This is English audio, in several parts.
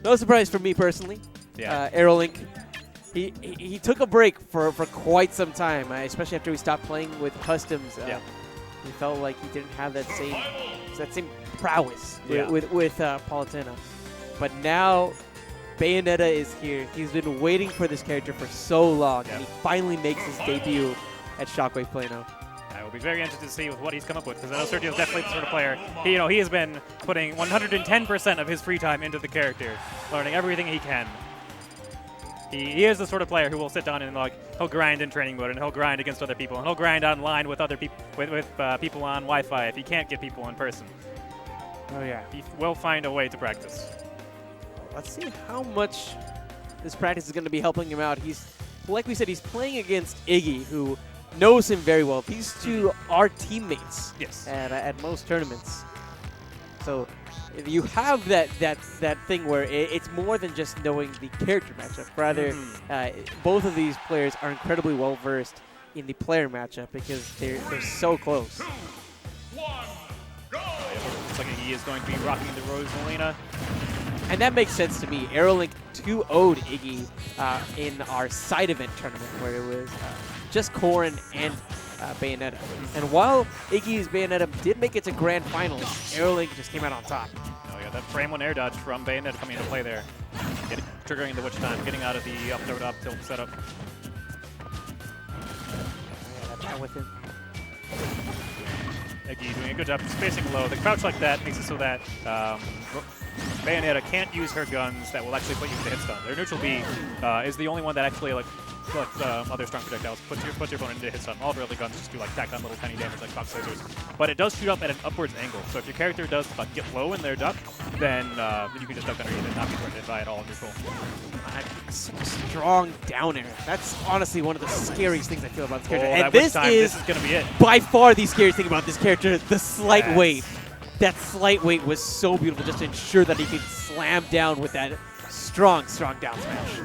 No surprise for me personally. Yeah. AeroLink, he took a break for quite some time, especially after we stopped playing with customs. Yeah. He felt like he didn't have that same prowess Yeah. with Palutena. But now Bayonetta is here. He's been waiting for this character for so long, and he finally makes his debut at Shockwave Plano. I will be very interested to see with what he's come up with, because I know Sergio is definitely the sort of player. He has been putting 110% of his free time into the character, learning everything he can. He is the sort of player who will sit down and he'll grind in training mode, and he'll grind against other people, and he'll grind online with other people with people on Wi-Fi if he can't get people in person. Oh yeah. He will find a way to practice. Let's see how much this practice is going to be helping him out. Like we said, he's playing against iiGGY, who knows him very well. These two are teammates. Yes. At most tournaments. So you have that thing where it's more than just knowing the character matchup. Rather, both of these players are incredibly well versed in the player matchup because they're so close. Looks like he is going to be rocking the Rosalina. And that makes sense to me. AeroLink 2-0'd iiGGY in our side event tournament where it was just Corrin and Bayonetta. And while iiGGY's Bayonetta did make it to grand finals, AeroLink just came out on top. Oh yeah, that frame one air dodge from Bayonetta coming into play there. Triggering the witch time, getting out of the up tilt setup. Yeah, that with him. iiGGY doing a good job spacing low. The crouch like that makes it so that Bayonetta can't use her guns that will actually put you into hit stun. Their neutral B is the only one that actually other strong projectiles puts your opponent into hit stun. All of her other guns just do tack on little tiny damage like box lasers. But it does shoot up at an upwards angle. So if your character does get low in their duck, then you can just duck underneath and not be threatened by it all neutral. Strong down air. That's honestly one of the scariest things I feel about this character. And this is going to be it. By far the scariest thing about this character, the slight weight. That slight weight was so beautiful just to ensure that he could slam down with that strong down smash.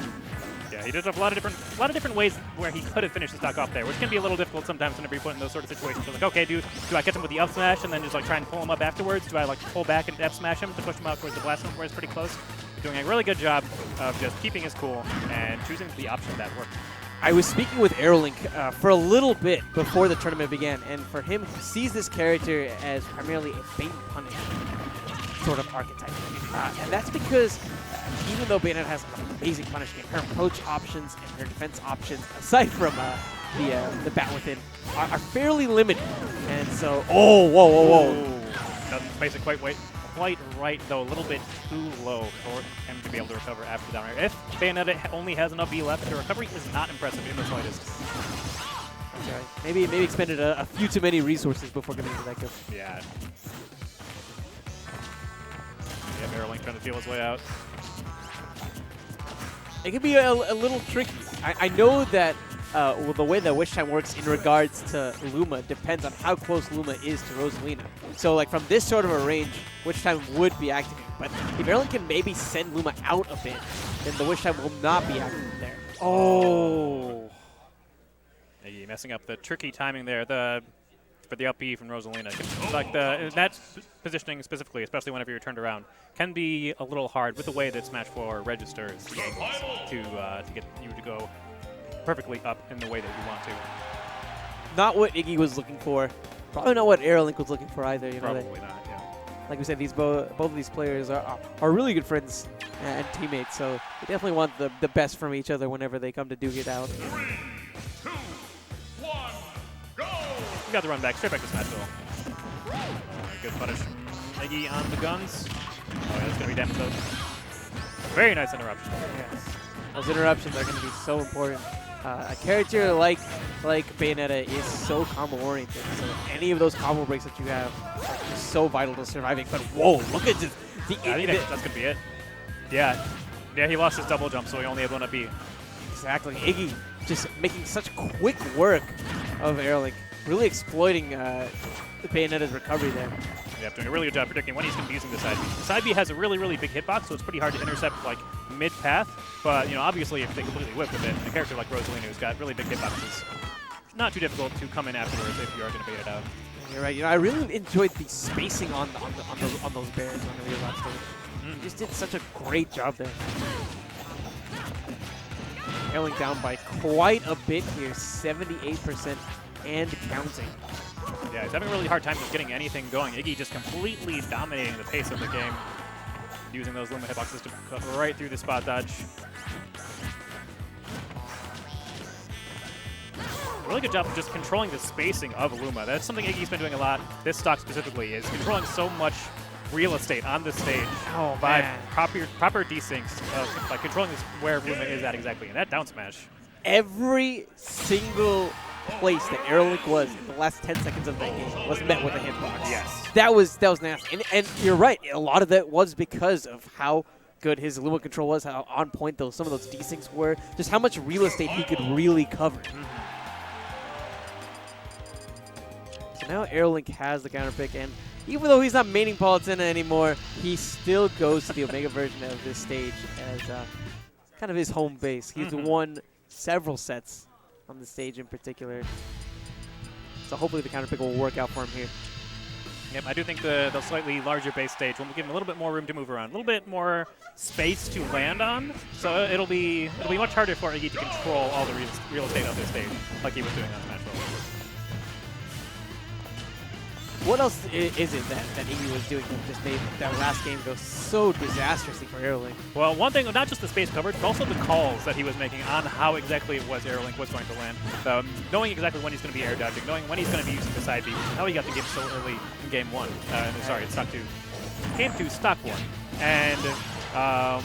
Yeah, he does have a lot of different ways where he could have finished the stock off there, which can be a little difficult sometimes whenever you're put in those sort of situations. So okay, do I catch him with the up smash and then just try and pull him up afterwards? Do I pull back and F smash him to push him out towards the blast zone where it's pretty close? Doing a really good job of just keeping his cool and choosing the option that works. I was speaking with AeroLink for a little bit before the tournament began, and for him, he sees this character as primarily a bait and punish sort of archetype. And that's because even though Bayonetta has an amazing punish game, her approach options and her defense options, aside from the bat within, are fairly limited. And so, whoa. Doesn't space it quite right, though. A little bit too low for him to be able to recover after the down air. If Bayonetta only has enough B left, the recovery is not impressive in the slightest. Okay. Maybe expended a few too many resources before getting to that kill. Yeah. AeroLink trying to feel his way out. It can be a little tricky. I know that the way that Wish Time works in regards to Luma depends on how close Luma is to Rosalina. So from this sort of a range, Wish Time would be activated. But if AeroLink can maybe send Luma out a bit, then the Wish Time will not be activated there. Oh! iiGGY messing up the tricky timing there. For the up B from Rosalina. That positioning specifically, especially whenever you're turned around, can be a little hard with the way that Smash 4 registers the angles to get you to go perfectly up in the way that you want to. Not what iiGGY was looking for. Probably not what AeroLink was looking for either. Probably not, yeah. Like we said, both of these players are really good friends and teammates, so they definitely want the best from each other whenever they come to duke it out. 3, 2, 1, go! We got the run back, straight back to Smash Ball. Good punish from iiGGY on the guns. Oh, yeah, that's going to be damage though. Very nice interruption. Yes. Those interruptions are going to be so important. A character like Bayonetta is so combo-oriented, so any of those combo breaks that you have are just so vital to surviving. But whoa, look at this. I think that's going to be it. Yeah, he lost his double jump, so he only had one up B. Exactly. iiGGY just making such quick work of AeroLink, really exploiting Bayonetta's recovery there. Yeah, doing a really good job predicting when he's going to be using the side B. The side B has a really big hitbox, so it's pretty hard to intercept mid-path. But obviously, if they completely whip with it, a character like Rosalina, who's got really big hitboxes, not too difficult to come in afterwards if you are going to bait it out. You're right. I really enjoyed the spacing on those bears on the real last stage. He just did such a great job there. AeroLink down by quite a bit here, 78% and counting. Yeah, he's having a really hard time just getting anything going. iiGGY just completely dominating the pace of the game, using those Luma hitboxes to cut right through the spot dodge. Really good job of just controlling the spacing of Luma. That's something iiGGY's been doing a lot, this stock specifically, is controlling so much real estate on the stage by proper desyncs, by controlling this where Luma is at exactly. And that down smash. Every single place that AeroLink was in the last 10 seconds of that game was met with a hitbox. Yes. That was nasty. And you're right, a lot of that was because of how good his Luma control was, how on point some of those desyncs were, just how much real estate he could really cover. So now AeroLink has the counter pick, and even though he's not maining Palutena anymore, he still goes to the Omega version of this stage as kind of his home base. He's won several sets on the stage in particular. So hopefully the counter pick will work out for him here. Yep, I do think the slightly larger base stage will give him a little bit more room to move around, a little bit more space to land on. So it'll be much harder for iiGGY to control all the real estate of this stage, like he was doing on Smash Bros. What else is it that iiGGY was doing that just made that last game go so disastrously for AeroLink? Well, one thing, not just the space coverage, but also the calls that he was making on how exactly it was AeroLink was going to land. Knowing exactly when he's going to be air dodging, knowing when he's going to be using the side B, which is how he got the game so early in Game 1. Sorry, it's Stock 2. Game 2, Stock 1. And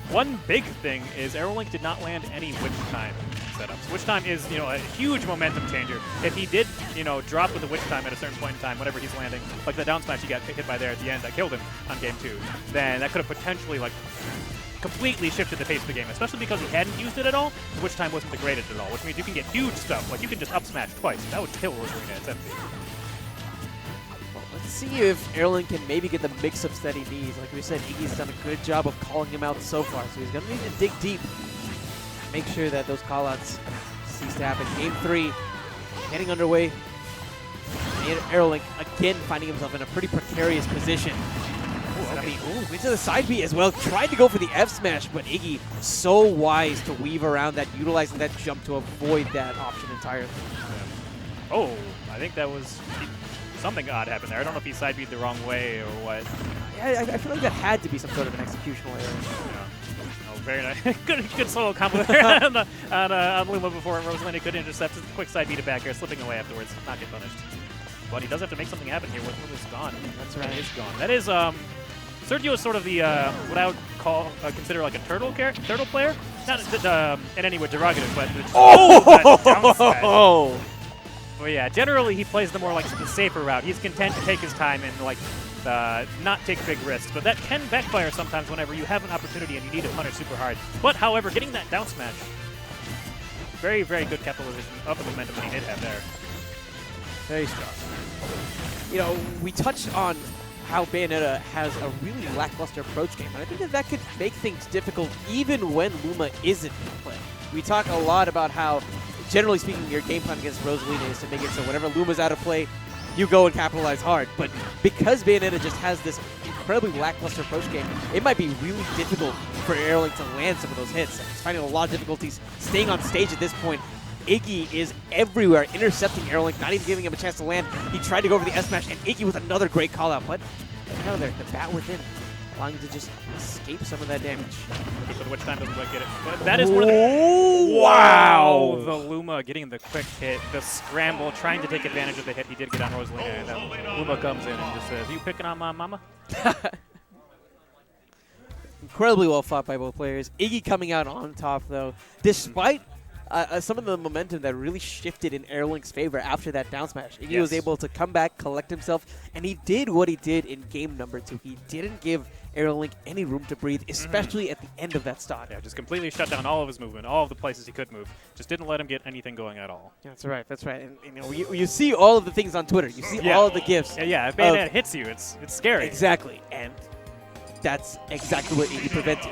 one big thing is AeroLink did not land any witch time setups. Witch time is, a huge momentum changer. If he did, drop with the witch time at a certain point in time, whenever he's landing, like the down smash he got hit by there at the end that killed him on Game 2, then that could have potentially, completely shifted the pace of the game, especially because he hadn't used it at all. The witch time wasn't degraded at all, which means you can get huge stuff. Like, you can just up smash twice. That would kill Rosalina at 70. Well, let's see if AeroLink can maybe get the mix-ups that he needs. Like we said, iiGGY's done a good job of calling him out so far, so he's going to need to dig deep. Make sure that those callouts cease to happen. Game 3, getting underway. And AeroLink again finding himself in a pretty precarious position. Into the side B as well. Tried to go for the F smash, but iiGGY so wise to weave around that, utilizing that jump to avoid that option entirely. Oh, I think that was something odd happened there. I don't know if he side B'd the wrong way or what. Yeah, I feel like that had to be some sort of an executional error. Yeah. Very nice. good solo combo there on Luma before Rosalina could intercept. Just a quick side B to back air, slipping away afterwards, not get punished. But he does have to make something happen here. What is gone? That's right. It is gone. That is, Sergio is sort of the, what I would consider like a turtle player. Not in any way derogative, but that down smash. But yeah, generally he plays the more the safer route. He's content to take his time and not take big risks, but that can backfire sometimes whenever you have an opportunity and you need to punish super hard. But however, getting that down smash, very, very good capitalization of the momentum that he did have there. Very strong. We touched on how Bayonetta has a really lackluster approach game, and I think that could make things difficult even when Luma isn't in play. We talk a lot about how, generally speaking, your game plan against Rosalina is to make it so whenever Luma's out of play, you go and capitalize hard. But because Bayonetta just has this incredibly lackluster approach game, it might be really difficult for AeroLink to land some of those hits. He's finding a lot of difficulties staying on stage at this point. iiGGY is everywhere, intercepting AeroLink, not even giving him a chance to land. He tried to go over the S-Smash, and iiGGY with another great call-out, but out of there, the bat within, allowing him to just escape some of that damage. Looking for the witch time, doesn't quite get it. But that is one of the... Wow! The Luma getting the quick hit, the scramble, trying to take advantage of the hit he did get on Rosalina, and then Luma comes in and just says, "You picking on my mama?" Incredibly well fought by both players. iiGGY coming out on top, though, despite some of the momentum that really shifted in AeroLink's favor after that down smash. iiGGY was able to come back, collect himself, and he did what he did in game number 2. He didn't give AeroLink any room to breathe, especially at the end of that stock. Yeah, just completely shut down all of his movement, all of the places he could move. Just didn't let him get anything going at all. Yeah, that's right, that's right. And you see all of the things on Twitter. You see all of the GIFs. Yeah, if Bayonetta hits you, it's scary. Exactly, and that's exactly what iiGGY prevented.